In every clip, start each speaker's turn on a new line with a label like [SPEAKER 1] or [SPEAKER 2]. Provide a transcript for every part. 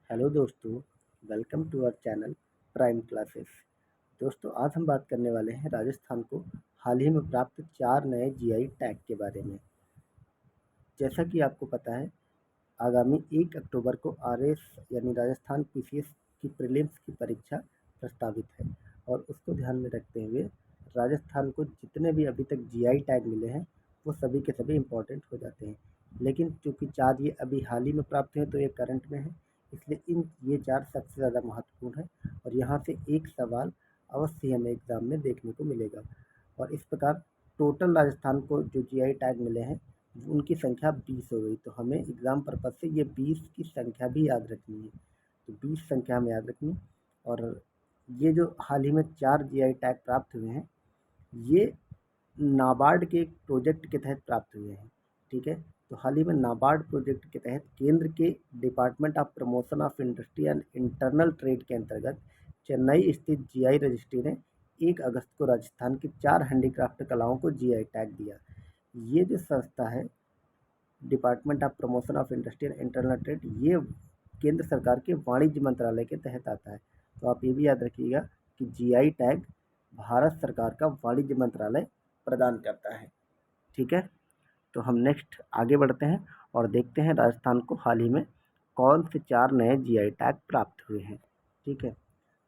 [SPEAKER 1] Hello दोस्तों, welcome to our channel prime classes. दोस्तों, आज हम बात करने वाले हैं राजस्थान को हाल ही में प्राप्त 4 नए जीआई टैग के बारे में। जैसा कि आपको पता है, आगामी 1 अक्टूबर को आरएस यानी राजस्थान पीसीएस की प्रीलिम्स की परीक्षा प्रस्तावित है और उसको ध्यान में रखते हुए राजस्थान को जितने भी अभी तक जीआई टैग मिले हैं, वो सभी के सभी इम्पोर्टेंट हो जाते हैं। लेकिन चूँकि 4 ये अभी हाल ही में प्राप्त हुए हैं, तो ये करंट में है, इसलिए ये 4 सबसे ज़्यादा महत्वपूर्ण है और यहाँ से एक सवाल अवश्य हमें एग्ज़ाम में देखने को मिलेगा। और इस प्रकार टोटल राजस्थान को जो जीआई टैग मिले हैं, उनकी संख्या 20 हो गई। तो हमें एग्ज़ाम पर्पज़ से ये 20 की संख्या भी याद रखनी है। तो 20 संख्या हमें याद रखनी है। और ये जो हाल ही में 4 जीआई टैग प्राप्त हुए हैं, ये नाबार्ड के एक प्रोजेक्ट के तहत प्राप्त हुए हैं। ठीक है, तो हाल ही में नाबार्ड प्रोजेक्ट के तहत केंद्र के department of promotion of industry and internal trade के अंतर्गत चेन्नई स्थित जीआई रजिस्ट्री ने 1 अगस्त को राजस्थान की 4 हैंडीक्राफ्ट कलाओं को जीआई टैग दिया। ये जो संस्था है, department of promotion of industry and internal trade, ये केंद्र सरकार के वाणिज्य मंत्रालय के तहत आता है। तो आप ये भी याद रखिएगा कि जीआई टैग भारत सरकार का वाणिज्य मंत्रालय प्रदान करता है। ठीक है, तो हम नेक्स्ट आगे बढ़ते हैं और देखते हैं राजस्थान को हाल ही में कौन से 4 नए जीआई टैग प्राप्त हुए हैं। ठीक है,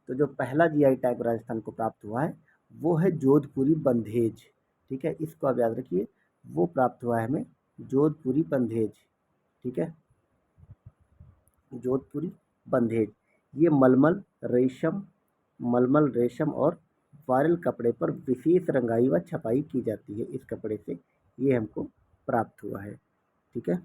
[SPEAKER 1] तो जो पहला जीआई टैग राजस्थान को प्राप्त हुआ है, वो है जोधपुरी बंधेज। ठीक है, इसको आप याद रखिए, वो प्राप्त हुआ है हमें जोधपुरी बंधेज। ठीक है, जोधपुरी बंधेज, ये मलमल रेशम और वायरल कपड़े पर विशेष रंगाई व छपाई की जाती है। इस कपड़े से ये हमको प्राप्त हुआ है। ठीक है,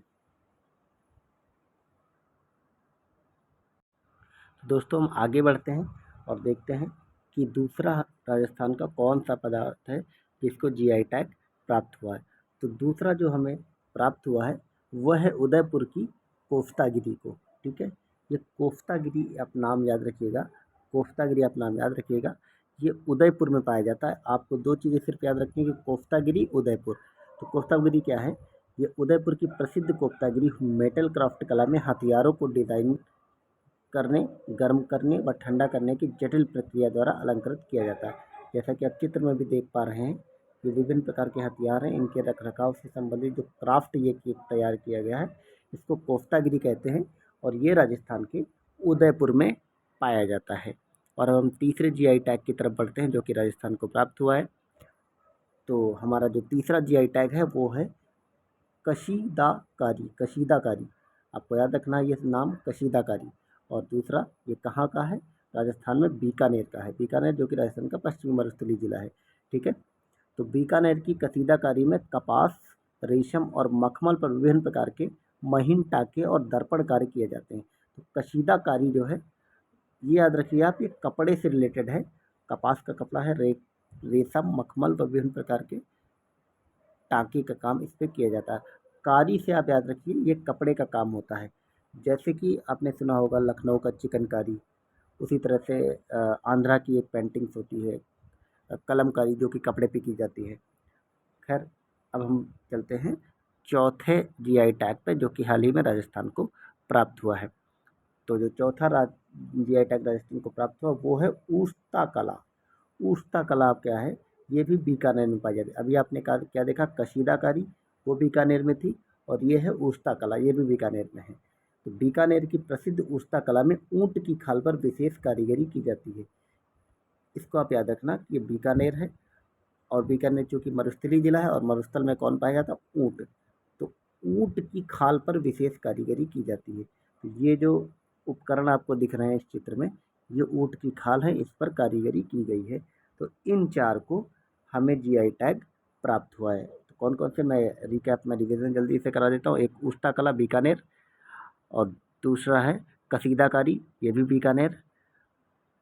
[SPEAKER 1] दोस्तों हम आगे बढ़ते हैं और देखते हैं कि दूसरा राजस्थान का कौन सा पदार्थ है जिसको जीआई टैग प्राप्त हुआ है। तो दूसरा जो हमें प्राप्त हुआ है, वह है उदयपुर की कोफ्तागिरी को। ठीक है, ये कोफ्तागिरी आप नाम याद रखिएगा, कोफ्तागिरी आप नाम याद रखिएगा। ये उदयपुर में पाया जाता है। आपको 2 चीज़ें सिर्फ याद रखनी है कि कोफ्तागिरी, उदयपुर। तो कोफ्तागिरी क्या है? ये उदयपुर की प्रसिद्ध कोफ्तागिरी मेटल क्राफ्ट कला में हथियारों को डिज़ाइन करने, गर्म करने व ठंडा करने की जटिल प्रक्रिया द्वारा अलंकृत किया जाता है। जैसा कि आप चित्र में भी देख पा रहे हैं, ये विभिन्न प्रकार के हथियार हैं। इनके रख-रखाव से संबंधित जो क्राफ्ट ये तैयार किया गया है, इसको कोफ्तागिरी कहते हैं और ये राजस्थान के उदयपुर में पाया जाता है। और अब हम तीसरे जीआई टैग की तरफ बढ़ते हैं, जो कि राजस्थान को प्राप्त हुआ है। तो हमारा जो तीसरा जीआई टैग है, वो है कशीदाकारी। आपको याद रखना है ये नाम, कशीदाकारी। और दूसरा ये कहाँ का है? राजस्थान में बीकानेर का है। बीकानेर जो कि राजस्थान का पश्चिमी मरुस्थलीय जिला है। ठीक है, तो बीकानेर की कशीदाकारी में कपास, रेशम और मखमल पर विभिन्न प्रकार के महीन टाँके और दर्पण कार्य किए जाते हैं। तो कशीदाकारी जो है, ये याद रखिए आप, ये कपड़े से रिलेटेड है। कपास का कपड़ा है, रेशम, मखमल व विभिन्न प्रकार के टाँके का काम इस पे किया जाता है। कारी से आप याद रखिए, ये कपड़े का काम होता है। जैसे कि आपने सुना होगा लखनऊ का चिकनकारी, उसी तरह से आंध्रा की एक पेंटिंग्स होती है, कलमकारी, जो कि कपड़े पे की जाती है। खैर, अब हम चलते हैं चौथे जीआई टैग पे, जो कि हाल ही में राजस्थान को प्राप्त हुआ है। तो जो चौथा जीआई टैग राजस्थान को प्राप्त हुआ, वो है ऊस्ता कला। ऊस्ता कला क्या है? ये भी बीकानेर में पाई जाती है। अभी आपने कहा क्या देखा? कशीदाकारी, वो बीकानेर में थी, और ये है ऊस्ता कला, ये भी बीकानेर में है। तो बीकानेर की प्रसिद्ध ऊस्ता कला में ऊँट की खाल पर विशेष कारीगरी की जाती है। इसको आप याद रखना कि ये बीकानेर है, और बीकानेर चूँकि मरुस्थलीय जिला है, और मरुस्थल में कौन पाया जाता है? ऊँट। तो ऊँट की खाल पर विशेष कारीगरी की जाती है। तो ये जो उपकरण आपको दिख रहे हैं इस चित्र में, ये ऊँट की खाल है, इस पर कारीगरी की गई है। तो इन 4 को हमें जीआई टैग प्राप्त हुआ है। तो कौन-कौन से, मैं रिकैप में रिवीजन जल्दी से करा देता हूँ। एक ऊष्टा कला बीकानेर, और दूसरा है कसीदाकारी, ये भी बीकानेर।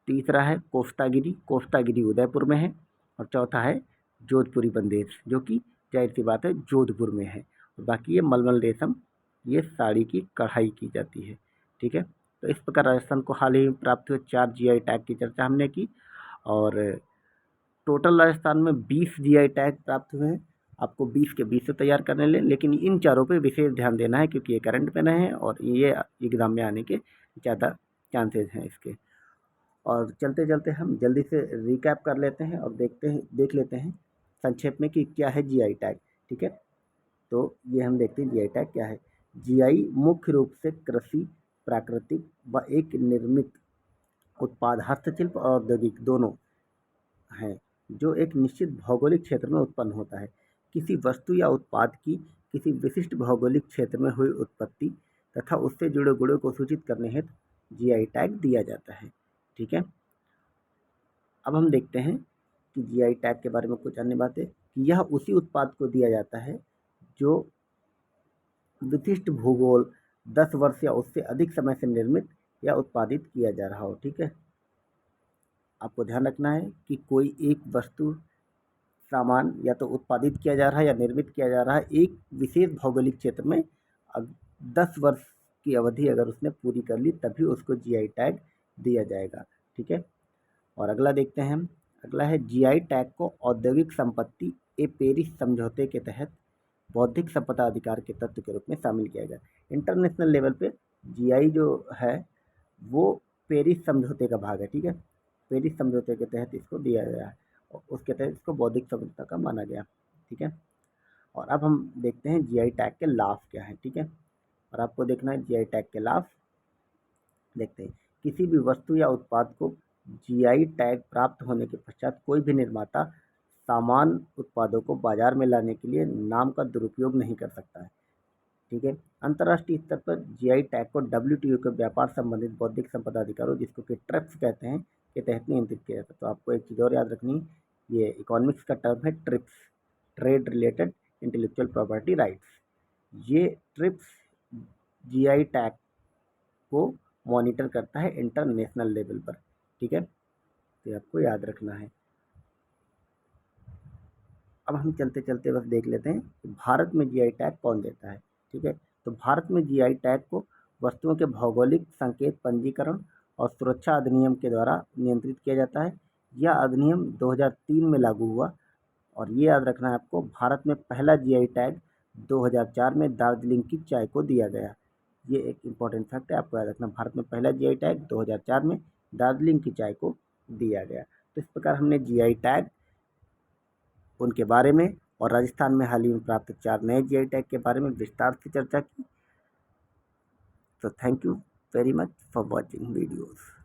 [SPEAKER 1] तीसरा है कोफ्तागिरी, कोफ्तागिरी उदयपुर में है। और चौथा है जोधपुरी बंदेज, जो कि ज़ाहिर-सी बात है जोधपुर में है। और बाकी ये मलमल रेशम, ये साड़ी की कढ़ाई की जाती है। ठीक है, तो इस प्रकार राजस्थान को हाल ही में प्राप्त हुए 4 जीआई टैग की चर्चा हमने की। और टोटल राजस्थान में 20 जीआई टैग प्राप्त हुए हैं। आपको 20 के 20 तैयार करने लें, लेकिन इन चारों पे विशेष ध्यान देना है, क्योंकि ये करंट में रहे हैं और ये एग्ज़ाम में आने के ज़्यादा चांसेस हैं इसके। और चलते चलते हम जल्दी से रिकैप कर लेते हैं और देख लेते हैं संक्षेप में कि क्या है जीआई टैग। ठीक है, तो ये हम देखते हैं जीआई टैग क्या है। जीआई मुख्य रूप से कृषि, प्राकृतिक व एक निर्मित उत्पाद, हस्तशिल्प और औद्योगिक दोनों हैं, जो एक निश्चित भौगोलिक क्षेत्र में उत्पन्न होता है। किसी वस्तु या उत्पाद की किसी विशिष्ट भौगोलिक क्षेत्र में हुई उत्पत्ति तथा उससे जुड़े गुणों को सूचित करने हेतु जीआई टैग दिया जाता है। ठीक है, अब हम देखते हैं कि जीआई टैग के बारे में कुछ अन्य बातें, कि यह उसी उत्पाद को दिया जाता है जो विशिष्ट भूगोल, 10 वर्ष या उससे अधिक समय से निर्मित या उत्पादित किया जा रहा हो। ठीक है, आपको ध्यान रखना है कि कोई एक वस्तु, सामान या तो उत्पादित किया जा रहा है या निर्मित किया जा रहा है एक विशेष भौगोलिक क्षेत्र में, 10 वर्ष की अवधि अगर उसने पूरी कर ली तभी उसको जीआई टैग दिया जाएगा। ठीक है, और अगला देखते हैं हम। अगला है जीआई टैग को औद्योगिक संपत्ति ए पेरिस समझौते के तहत बौद्धिक संपदा अधिकार के तत्व के रूप में शामिल किया गया। इंटरनेशनल लेवल पे जीआई जो है वो पेरिस समझौते का भाग है। ठीक है, पेरिस समझौते के तहत इसको दिया गया है और उसके तहत इसको बौद्धिक संपदा का माना गया। ठीक है, और अब हम देखते हैं जीआई टैग के लाभ क्या है। ठीक है, और आपको देखना है जीआई टैग के लाभ। देखते हैं, किसी भी वस्तु या उत्पाद को जीआई टैग प्राप्त होने के पश्चात कोई भी निर्माता समान उत्पादों को बाजार में लाने के लिए नाम का दुरुपयोग नहीं कर सकता है। ठीक है, अंतर्राष्ट्रीय स्तर पर जीआई टैग को डब्ल्यूटीओ के व्यापार संबंधित बौद्धिक संपदा अधिकारों, जिसको कि ट्रिप्स कहते हैं, के तहत नियंत्रित किया जाता है। तो आपको एक चीज़ और याद रखनी, ये इकोनॉमिक्स का टर्म है trips, trade related intellectual property rights. ये ट्रिप्स जीआई टैग को मॉनिटर करता है इंटरनेशनल लेवल पर। ठीक है, तो आपको याद रखना है। अब हम चलते चलते बस देख लेते हैं कि भारत में जीआई टैग कौन देता है। ठीक है, तो भारत में जीआई टैग को वस्तुओं के भौगोलिक संकेत पंजीकरण और सुरक्षा अधिनियम के द्वारा नियंत्रित किया जाता है। यह अधिनियम 2003 में लागू हुआ और ये याद रखना है आपको, भारत में पहला जीआई टैग 2004 में दार्जिलिंग की चाय को दिया गया। ये एक इम्पॉर्टेंट फैक्ट है, आपको याद रखना, भारत में पहला जीआई टैग 2004 में दार्जिलिंग की चाय को दिया गया। तो इस प्रकार हमने जीआई टैग, उनके बारे में और राजस्थान में हाल ही में प्राप्त 4 नए जीआई टैग के बारे में विस्तार से चर्चा की। तो thank you very much for watching videos.